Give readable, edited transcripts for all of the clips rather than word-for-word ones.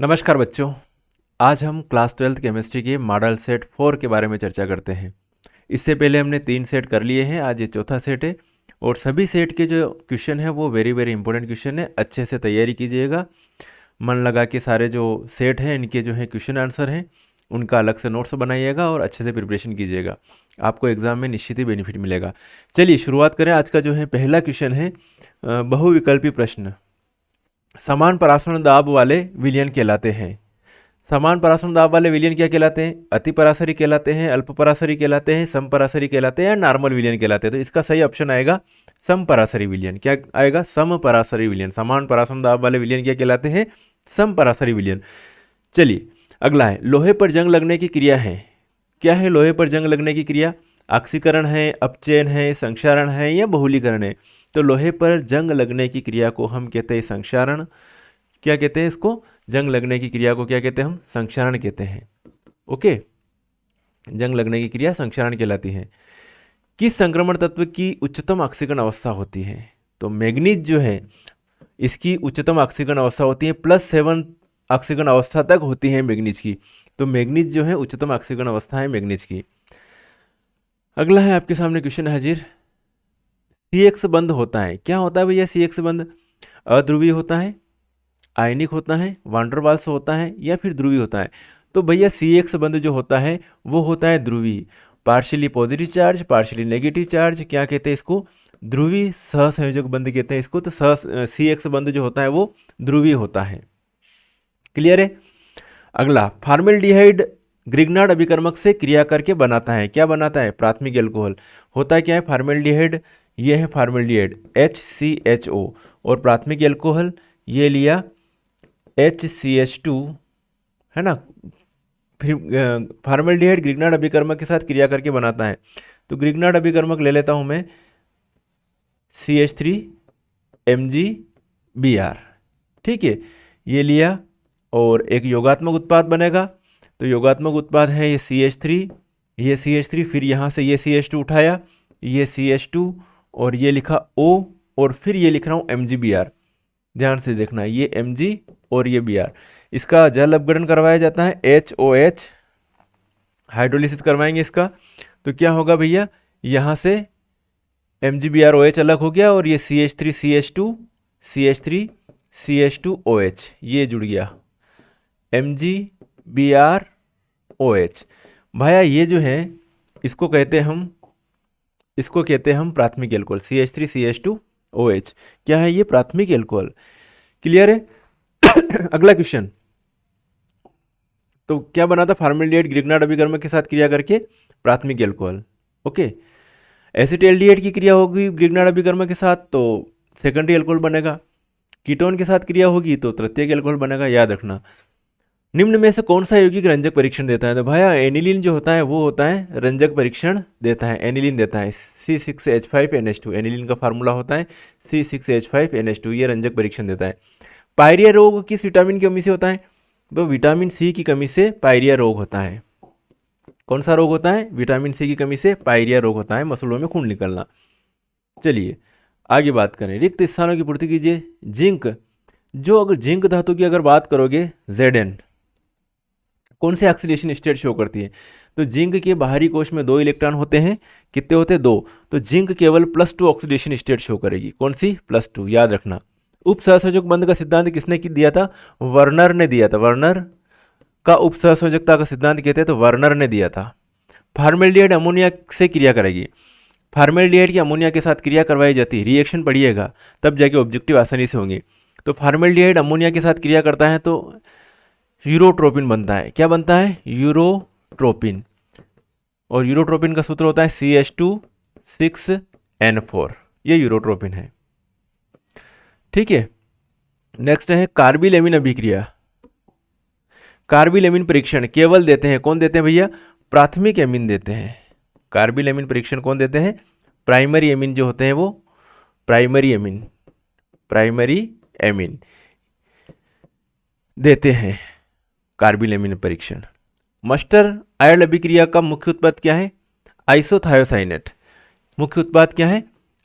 नमस्कार बच्चों। आज हम क्लास 12th केमिस्ट्री के मॉडल सेट 4 के बारे में चर्चा करते हैं। इससे पहले हमने 3 सेट कर लिए हैं, आज ये चौथा सेट है और सभी सेट के जो क्वेश्चन है वो वेरी वेरी इंपॉर्टेंट क्वेश्चन है। अच्छे से तैयारी कीजिएगा, मन लगा के सारे जो सेट हैं इनके जो है क्वेश्चन आंसर हैं उनका अलग से नोट्स बनाइएगा और अच्छे से प्रिपरेशन कीजिएगा। आपको एग्जाम में निश्चित ही बेनिफिट मिलेगा। चलिए शुरुआत करें। आज का जो है पहला क्वेश्चन है बहुविकल्पी प्रश्न। समान परासरण दाब वाले विलयन कहलाते हैं। समान परासरण दाब वाले विलयन क्या कहलाते हैं? अति परासरी कहलाते हैं, अल्प परासरी कहलाते हैं, सम परासरी कहलाते हैं या नॉर्मल विलयन कहलाते हैं। तो इसका सही ऑप्शन आएगा सम परासरी विलयन। क्या आएगा? सम परासरी विलयन। समान परासरण दाब वाले विलयन क्या कहलाते हैं? सम परासरी विलयन। चलिए अगला है, लोहे पर जंग लगने की क्रिया है। क्या है लोहे पर जंग लगने की क्रिया? ऑक्सीकरण है, अपचयन है, संक्षारण है या बहुलीकरण है। तो लोहे पर जंग लगने की क्रिया को हम कहते हैं संक्षारण। क्या कहते हैं इसको? जंग लगने की क्रिया को क्या कहते हैं? हम संक्षारण कहते हैं। ओके, जंग लगने की क्रिया संक्षारण कहलाती है। किस संक्रमण तत्व की उच्चतम ऑक्सीकरण अवस्था होती है? तो मैग्नीज जो है इसकी उच्चतम ऑक्सीकरण अवस्था होती है +7 ऑक्सीकरण अवस्था तक होती है मैग्नीज की। तो मैग्नीज जो है उच्चतम ऑक्सीकरण अवस्था है मैग्नीज की। अगला है आपके सामने क्वेश्चन हाजिर। CX बंध होता है। क्या होता है भैया CX बंध? अध्रुवीय होता है, आयनिक होता है, वांडर वाल्स होता है या फिर ध्रुवीय होता है। तो भैया CX बंध जो होता है वो होता है ध्रुवीय। Partially positive charge, partially negative charge, क्या कहते हैं इसको? ध्रुवीय सहसंयोजक बंध कहते हैं इसको। तो CX बंध जो होता है वो ध्रुवीय होता है। क्लियर है? अगला, फॉर्मेल्डिहाइड ग्रिग्नार्ड अभिकर्मक से क्रिया करके बनाता है। क्या बनाता है? प्राथमिक एल्कोहल। होता है क्या है फॉर्मेल्डिहाइड? ये है फॉर्मेल्डिहाइड HCHO और प्राथमिक एल्कोहल ये लिया HCH2, है ना। फिर फॉर्मेल्डिहाइड ग्रिग्नार्ड अभिकर्मक के साथ क्रिया करके बनाता है। तो ग्रिग्नार्ड अभिकर्मक ले लेता हूं मैं CH3MgBr। ठीक है, ये लिया और एक योगात्मक उत्पाद बनेगा। तो योगात्मक उत्पाद है ये CH3, ये CH3, फिर यहाँ से ये CH2 उठाया, ये CH2 और ये लिखा O और फिर ये लिख रहा हूँ MgBr। ध्यान से देखना, ये Mg और ये Br। इसका जल अपघटन करवाया जाता है HOH, हाइड्रोलिसिस करवाएंगे इसका। तो क्या होगा भैया, यहाँ से MgBrOH अलग हो गया और ये CH3CH2 ये जुड़ गया MgBrOH। भैया ये जो है इसको कहते हैं हम प्राथमिक एल्कोहल CH3CH2OH। क्या है ये? प्राथमिक एल्कोहल। क्लियर है? अगला क्वेश्चन, तो क्या बना था? फॉर्मेल्डिहाइड ग्रिग्नार्ड अभिकर्मक के साथ क्रिया करके प्राथमिक एल्कोहल। ओके, एसिटाल्डिहाइड की क्रिया होगी ग्रिग्नार्ड अभिकर्मक के साथ तो सेकेंडरी एल्कोहल बनेगा। कीटोन के साथ क्रिया होगी तो तृतीयक एल्कोहल बनेगा। याद रखना। निम्न में से कौन सा यौगिक रंजक परीक्षण देता है? तो भैया एनिलीन जो होता है वो होता है रंजक परीक्षण देता है। एनिलीन देता है C6H5NH2। एनिलीन का फार्मूला होता है C6H5NH2। ये रंजक परीक्षण देता है। पायरिया रोग किस विटामिन की कमी से होता है? तो विटामिन C की कमी से पायरिया रोग होता है। कौन सा रोग होता है? विटामिन C की कमी से पायरिया रोग होता है, मसलों में खून निकलना। चलिए आगे बात करें। रिक्त स्थानों की पूर्ति कीजिए। जिंक, जो अगर जिंक धातु की अगर बात करोगे Zn कौन से ऑक्सीडेशन स्टेट शो करती है? तो जिंक के बाहरी कोश में 2 इलेक्ट्रॉन होते हैं। कितने होते हैं? 2। तो जिंक केवल +2 ऑक्सीडेशन स्टेट शो करेगी। कौन सी? +2। याद रखना। उप सहसंयोजक बंध का सिद्धांत किसने दिया था? वर्नर ने दिया था। वर्नर का उप सहसंयोजकता का सिद्धांत कहते हैं तो वर्नर ने दिया था। फॉर्मेल्डिहाइड अमोनिया से क्रिया करेगी। फॉर्मेल्डिहाइड की अमोनिया के साथ क्रिया करवाई जाती है। रिएक्शन पढ़िएगा तब जाके ऑब्जेक्टिव आसानी से होंगे। तो फॉर्मेल्डिहाइड अमोनिया के साथ क्रिया करता है तो यूरोट्रोपिन बनता है। क्या बनता है? यूरोट्रोपिन। और यूरोट्रोपिन का सूत्र होता है CH2 6N4। ये यूरोट्रोपिन है। ठीक है, नेक्स्ट है कार्बिलेमिन अभिक्रिया। कार्बिलेमिन परीक्षण केवल देते हैं, कौन देते हैं भैया? प्राथमिक एमीन देते हैं। कार्बिलेमिन परीक्षण कौन देते हैं? प्राइमरी एमीन जो होते हैं वो प्राइमरी एमीन देते हैं कार्बिलेमिन परीक्षण। मस्टर आयड अभिक्रिया का मुख्य उत्पाद क्या है? आइसोथायोसाइनेट। मुख्य उत्पाद क्या है?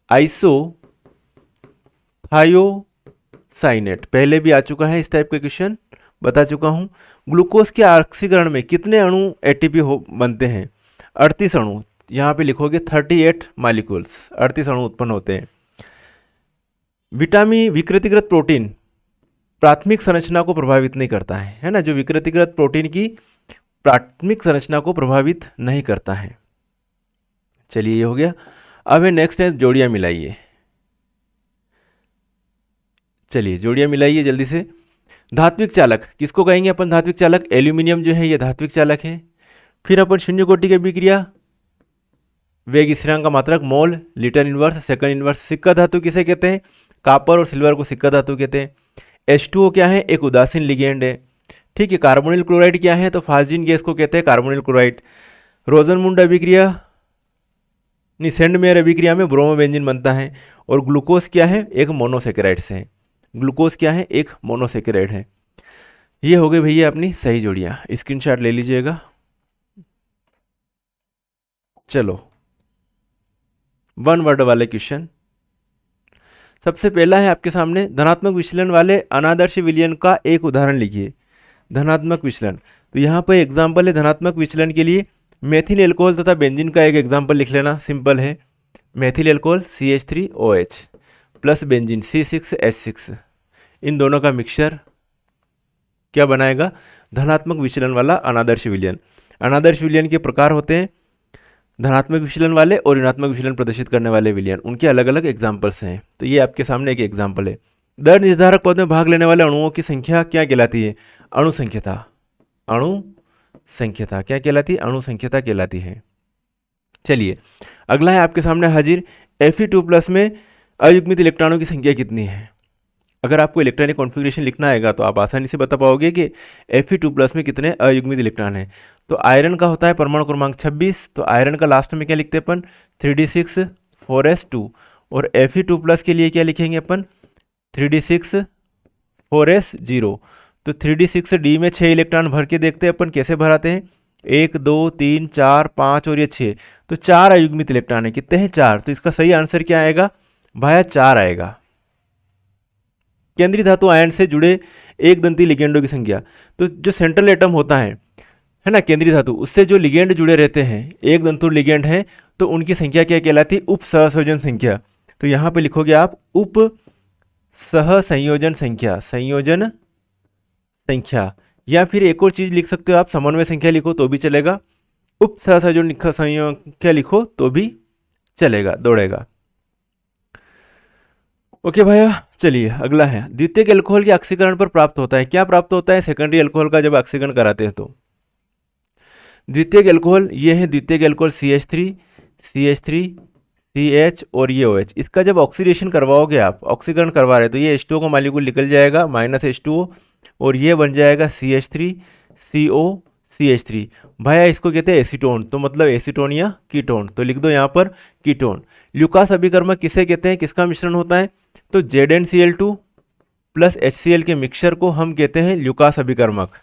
आइसोथायोसाइनेट। पहले भी आ चुका है इस टाइप का क्वेश्चन, बता चुका हूँ। ग्लूकोज के ऑक्सीकरण में कितने अणु एटीपी बनते हैं? 38 अणु। यहाँ पे लिखोगे 38 मॉलिक्यूल्स, 38 अणु उत्पन्न होते हैं। विटामिन विकृतिकृत प्रोटीन प्राथमिक संरचना को प्रभावित नहीं करता है ना? जो विकृतिकृत प्रोटीन की प्राथमिक संरचना को प्रभावित नहीं करता है। चलिए ये हो गया। अब है नेक्स्ट है जोड़ियां मिलाइए। चलिए जोड़ियां मिलाइए जल्दी से। धात्विक चालक किसको कहेंगे अपन? धात्विक चालक एल्यूमिनियम जो है ये धात्विक चालक है। फिर अपन शून्य कोटि की अभिक्रिया, वेग स्थिरांक का मात्रक मोल, लीटर इनवर्स, सेकंड इनवर्स। सिक्का धातु किसे कहते हैं? कॉपर और सिल्वर को सिक्का धातु कहते हैं। H2O क्या है? एक उदासीन लिगेंड है। ठीक है। कार्बोनिल क्लोराइड क्या है? तो फास्जिन गैस को कहते हैं कार्बोनिल क्लोराइड। रोजनमुंड अभिक्रिया सेंडमेयर अभिक्रिया में ब्रोमो बेंजीन बनता है। और ग्लूकोज क्या है? एक मोनोसेकेराइड से है। ग्लूकोज क्या है? एक मोनोसेकेराइड है। ये हो गई भैया अपनी सही जोड़ियाँ, स्क्रीनशॉट ले लीजिएगा। चलो 1 वर्ड वाले क्वेश्चन। सबसे पहला है आपके सामने, धनात्मक विचलन वाले अनादर्श विलयन का एक उदाहरण लिखिए। धनात्मक विचलन, तो यहाँ पर एग्जाम्पल है धनात्मक विचलन के लिए मेथिल एल्कोहल तथा बेंजीन का एक एग्जाम्पल लिख लेना, सिंपल है। Methyl alcohol CH3OH plus benzene C6H6, इन दोनों का मिक्सचर क्या बनाएगा? धनात्मक विचलन वाला अनादर्श विलयन। अनादर्श विलयन के प्रकार होते हैं धनात्मक विचलन वाले और ऋणात्मक विचलन प्रदर्शित करने वाले विलयन, उनके अलग अलग एग्जाम्पल्स हैं। तो ये आपके सामने एक एग्जाम्पल है। दर निर्धारक पद में भाग लेने वाले अणुओं की संख्या क्या कहलाती है? अणु संख्यता। अणु संख्यता क्या कहलाती है? अणु संख्यता कहलाती है। चलिए अगला है आपके सामने हाजिर, Fe2+ में अयुग्मित इलेक्ट्रॉनों की संख्या कितनी है? अगर आपको इलेक्ट्रॉनिक कॉन्फ़िगरेशन लिखना आएगा तो आप आसानी से बता पाओगे कि Fe2+ में कितने अयुग्मित इलेक्ट्रॉन हैं। तो आयरन का होता है परमाणु क्रमांक 26, तो आयरन का लास्ट में क्या लिखते हैं अपन? 3d6 4s2। और Fe2+ के लिए क्या लिखेंगे अपन? 3d6 4s0। तो 3d6D में 6 इलेक्ट्रॉन भर के देखते हैं अपन कैसे भराते हैं। 1 2 3 4 5 और ये 6, तो 4 अयुग्मित इलेक्ट्रॉन है। कितने हैं? 4। तो इसका सही आंसर क्या आएगा भाया? 4 आएगा। केंद्रीय धातु आयन से जुड़े एक दंती लिगेंडों की संख्या, तो जो सेंट्रल एटम होता है ना केंद्रीय धातु, उससे जो लिगेंड जुड़े रहते हैं एक दंतु लिगेंड है, तो उनकी संख्या क्या कहलाती है? उप सहसंयोजन संख्या। तो यहाँ पे लिखोगे आप उप सहसंयोजन संख्या, संयोजन संख्या। या फिर एक और चीज लिख सकते हो आप, समन्वय संख्या लिखो तो भी चलेगा, उप सहसंयोजन संख्या लिखो तो भी चलेगा, दौड़ेगा। ओके भैया, चलिए अगला है, द्वितीयक एल्कोहल के ऑक्सीकरण पर प्राप्त होता है। क्या प्राप्त होता है? सेकेंडरी एल्कोहल का जब ऑक्सीकरण कराते हैं तो। द्वितीयक एल्कोहल ये है द्वितीयक एल्कोहल CH3 CH और ये OH। इसका जब ऑक्सीडेशन करवाओगे आप, ऑक्सीकरण करवा रहे तो ये H2O का मॉलिक्यूल निकल जाएगा -H2O और ये बन जाएगा CH3 CO CH3। भैया इसको कहते हैं एसीटोन, तो मतलब एसीटोन या कीटोन, तो लिख दो यहाँ पर कीटोन। ल्यूकास अभिकर्मक किसे कहते हैं? किसका मिश्रण होता है? तो ZnCl2 प्लस HCl के मिक्सचर को हम कहते हैं ल्यूकास अभिकर्मक।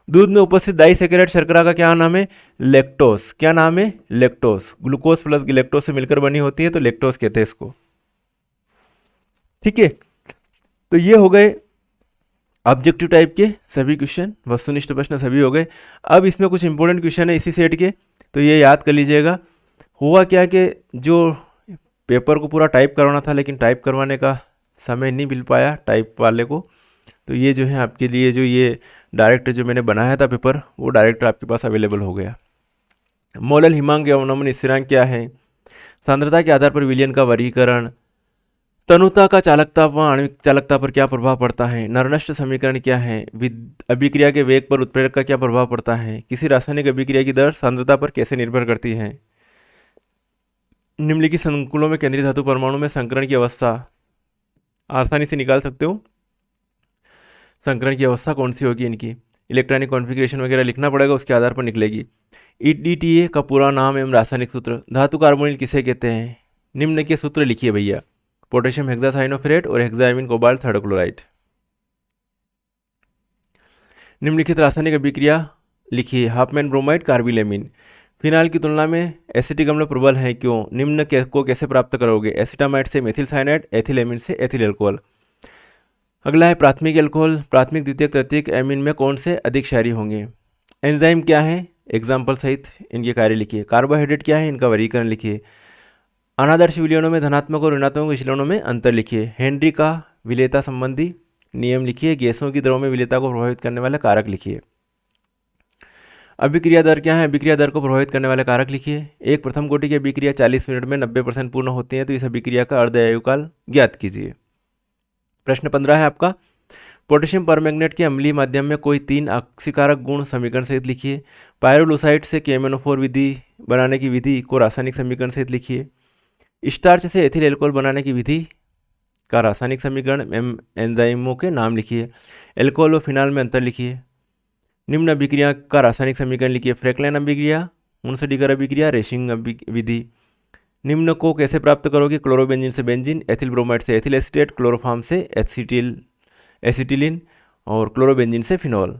दूध में उपस्थित डाइसैकेराइड शर्करा का क्या नाम है? लैक्टोस। क्या नाम है? लैक्टोस। ग्लूकोज प्लस लैक्टोस से मिलकर बनी होती है तो लैक्टोस कहते हैं इसको। ठीक है, तो ये हो गए ऑब्जेक्टिव टाइप के सभी क्वेश्चन, वस्तुनिष्ठ प्रश्न सभी हो गए। अब इसमें कुछ इंपॉर्टेंट क्वेश्चन है इसी सेट के, तो ये याद कर लीजिएगा। हुआ क्या कि जो पेपर को पूरा टाइप करवाना था लेकिन टाइप करवाने का समय नहीं मिल पाया टाइप वाले को, तो ये जो है आपके लिए जो ये डायरेक्ट जो मैंने बनाया था पेपर, वो डायरेक्ट आपके पास अवेलेबल हो गया। मोलल हिमांक अवनमन स्थिरांक क्या है? सांद्रता के आधार पर विलयन का वर्गीकरण। तनुता का चालकता व आणविक चालकता पर क्या प्रभाव पड़ता है? नरनष्ट समीकरण क्या है? अभिक्रिया के वेग पर उत्प्रेरक का क्या प्रभाव पड़ता है? किसी रासायनिक अभिक्रिया की दर सांद्रता पर कैसे निर्भर करती है? निम्नलिखित संकुलों में केंद्रीय धातु परमाणु में संकरण की अवस्था आसानी से निकाल सकते हो। संकरण की अवस्था कौन सी होगी इनकी? इलेक्ट्रॉनिक कॉन्फ़िगरेशन वगैरह लिखना पड़ेगा, उसके आधार पर निकलेगी। EDTA का पूरा नाम एवं रासायनिक सूत्र। धातु कार्बोनिल किसे कहते हैं? निम्न के सूत्र लिखिए भैया, पोटेशियम हेक्सासाइनोफेरेट और हेक्साइमिन कोबाल्ट थर्ड क्लोराइड। निम्नलिखित रासायनिक अभिक्रिया लिखिए, हाफमैन ब्रोमाइड कार्बिलेमिन। फिनाइल की तुलना में एसिटिक अम्ल प्रबल है, क्यों? निम्न को कैसे प्राप्त करोगे? एसिटामाइड से मेथिल साइनाइड, एथिलेमिन से एथिल अल्कोहल। अगला है प्राथमिक एल्कोहल, प्राथमिक द्वितीयक तृतीयक एमीन में कौन से अधिक क्षारीय होंगे। एंजाइम क्या है, एग्जाम्पल सहित इनके कार्य लिखिए। कार्बोहाइड्रेट क्या है, इनका वर्गीकरण लिखिए। अनादर्श विलयनों में धनात्मक और ऋणात्मक विचलनों में अंतर लिखिए। हेनरी का विलेयता संबंधी नियम लिखिए। गैसों की दरों में विलेयता को प्रभावित करने वाले कारक लिखिए। अभिक्रिया दर क्या है, अभिक्रिया दर को प्रभावित करने वाले कारक लिखिए। एक प्रथम कोटि की अभिक्रिया 40 मिनट में 90% पूर्ण होती है, तो इस अभिक्रिया का अर्ध आयुकाल ज्ञात कीजिए। प्रश्न 15 है आपका, पोटेशियम परमैंगनेट के अम्लीय माध्यम में कोई 3 ऑक्सीकारक गुण समीकरण सहित लिखिए। पायरोलुसाइड से KMnO4 विधि बनाने की विधि को रासायनिक समीकरण सहित लिखिए। स्टार्च से एथिल एल्कोहल बनाने की विधि का रासायनिक समीकरण एंजाइमों के नाम लिखिए। एल्कोहल और फिनाल में अंतर लिखिए। निम्न अभिक्रिया का रासायनिक समीकरण लिखिए। फ्रैंकलाइन अभिक्रिया, मुनसडीकर अभिक्रिया, रेशिंग विधि। निम्न को कैसे प्राप्त करोगे, क्लोरोबेंजीन से बेंजीन, एथिल ब्रोमाइड से एथिल एसीटेट, क्लोरोफॉर्म से एसिटिलीन और क्लोरोबेंजीन से फिनॉल।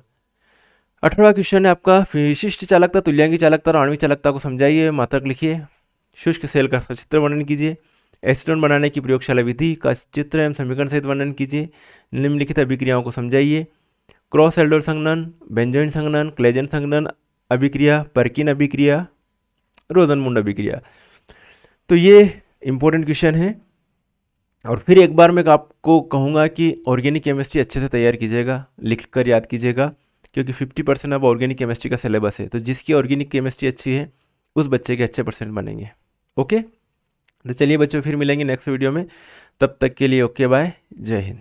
18वां क्वेश्चन है आपका, विशिष्ट चालकता, तुल्यांकी चालकता और आणविक चालकता को समझाइए, मात्रक लिखिए। शुष्क सेल का सचित्र वर्णन कीजिए। एसीटोन बनाने की प्रयोगशाला विधि का चित्र एवं समीकरण सहित वर्णन कीजिए। निम्नलिखित अभिक्रियाओं को समझाइए। क्रॉस एल्डोर संघनन, बेंजोइन संघनन, क्लेजन संघनन अभिक्रिया, पर्किन अभिक्रिया, रोजनमुंड अभिक्रिया। तो ये इंपॉर्टेंट क्वेश्चन है। और फिर एक बार मैं आपको कहूँगा कि ऑर्गेनिक केमिस्ट्री अच्छे से तैयार कीजिएगा, लिख कर याद कीजिएगा, क्योंकि 50% अब ऑर्गेनिक केमिस्ट्री का सिलेबस है। तो जिसकी ऑर्गेनिक केमिस्ट्री अच्छी है उस बच्चे के अच्छे परसेंट बनेंगे। ओके, तो चलिए बच्चों, फिर मिलेंगे नेक्स्ट वीडियो में। तब तक के लिए ओके बाय, जय हिंद।